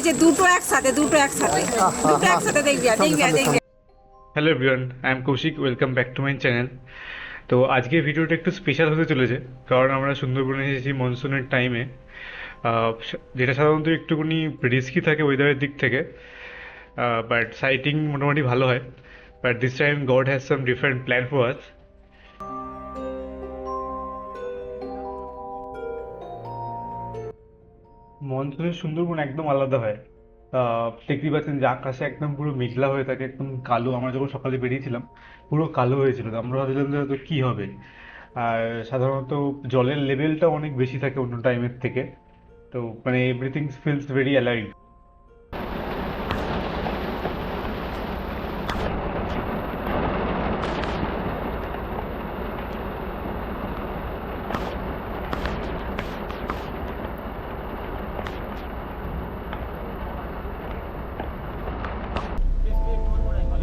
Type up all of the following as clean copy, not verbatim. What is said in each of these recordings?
যে দুটো একসাথে দেখবি আর দেখবি আর দেখবি। Hello everyone, I am Koushik. Welcome back to my channel. তো আজকের ভিডিওটা একটু স্পেশাল হতে চলেছে, কারণ আমরা সুন্দরবনে এসেছি মনসুনের টাইমে, যেটা সাধারণত একটুখানি রিস্কি থাকে ওয়েদারের দিক থেকে, বাট সাইটিং মোটামুটি ভালো হয়। But this time God has some different plan for us. মনসুনের সুন্দরবন একদম আলাদা হয়। দেখতেই পাচ্ছেন যে আকাশে একদম পুরো মেঘলা হয়ে থাকে, একদম কালো। আমরা যখন সকালে বেরিয়েছিলাম পুরো কালো হয়েছিল, তো আমরা ভাবছিলাম যে হয়তো কী হবে। আর সাধারণত জলের লেভেলটা অনেক বেশি থাকে অন্য টাইমের থেকে। তো মানে এভরিথিং ফিলস ভেরি অ্যালাইভ।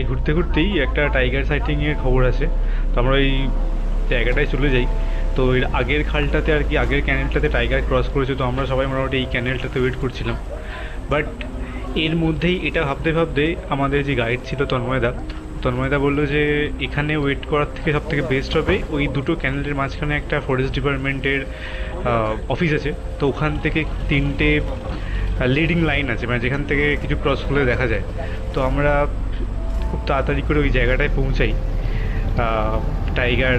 এই ঘুরতে ঘুরতেই একটা টাইগার সাইটিং এর খবর আছে, তো আমরা এই জায়গাটায় চলে যাই। তো এর আগের খালটাতে আর কি, আগের ক্যানেলটাতে টাইগার ক্রস করেছে, তো আমরা সবাই মোটামুটি এই ক্যানেলটাতে ওয়েট করছিলাম। বাট এর মধ্যেই এটা ভাবতে ভাবতে আমাদের যে গাইড ছিল তন্ময়দা বললো যে এখানে ওয়েট করার থেকে সব থেকে বেস্ট হবে ওই দুটো ক্যানেলের মাঝখানে একটা ফরেস্ট ডিপার্টমেন্টের অফিস আছে। তো ওখান থেকে তিনটে লিডিং লাইন আছে, মানে যেখান থেকে কিছু ক্রস করলে দেখা যায়। তো আমরা খুব তাড়াতাড়ি করে ওই জায়গাটায় পৌঁছাই টাইগার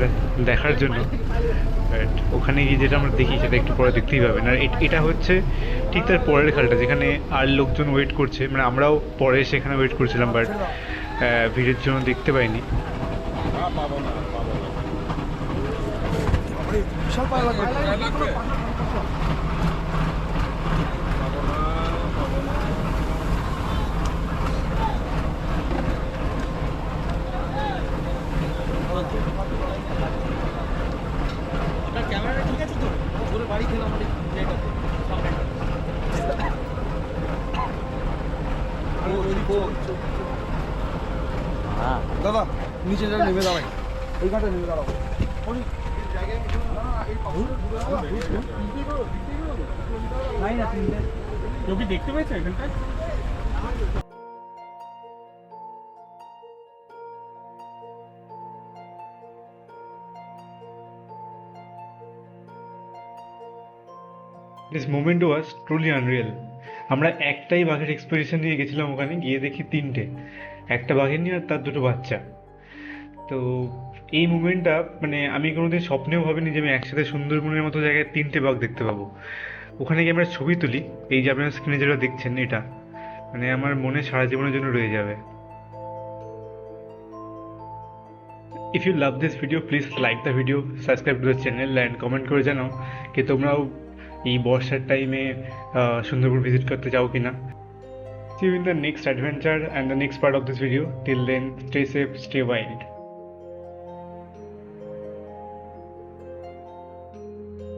দেখার জন্য। বাট ওখানে গিয়ে যেটা আমরা দেখি সেটা একটু পরে দেখতেই পাবেন। আর এটা হচ্ছে ঠিক তার পরের খালটা, যেখানে আর লোকজন ওয়েট করছে, মানে আমরাও পরে সেখানে ওয়েট করছিলাম, বাট ভিড়ের জন্য দেখতে পাইনি। ক্যামেরাটা ঠিক আছে তো? ধরে বাড়ি খেলাম আমাদের জায়গাতে দাদা নিচে যা নেমে দাঁড়াই, এইখানটা নেমে দাঁড়াবো। কেউ কি দেখতে পেয়েছে এখানটায়? This moment was truly Unreal. আমরা একটাই বাঘের এক্সপেডিশন নিয়ে গেছিলাম, ওখানে গিয়ে দেখি তিনটে, একটা বাঘের নিয়ে আর তার দুটো বাচ্চা। তো এই মুভমেন্টটা মানে আমি কোনোদিন স্বপ্নেও ভাবিনি যে আমি একসাথে সুন্দরবনের মতো জায়গায় তিনটে বাঘ দেখতে পাবো। ওখানে গিয়ে আমরা ছবি তুলি, এই যে আপনার স্ক্রিনে যেটা দেখছেন এটা মানে আমার মনে সারা জীবনের জন্য রয়ে যাবে। If you love this video please like the video, subscribe to the channel and comment করে জানাও কি তোমরাও এই বর্ষার টাইমে সুন্দরবন ভিজিট করতে চাও কিনা। See you in the next adventure and the next part of this video. Till then, stay safe, stay wild.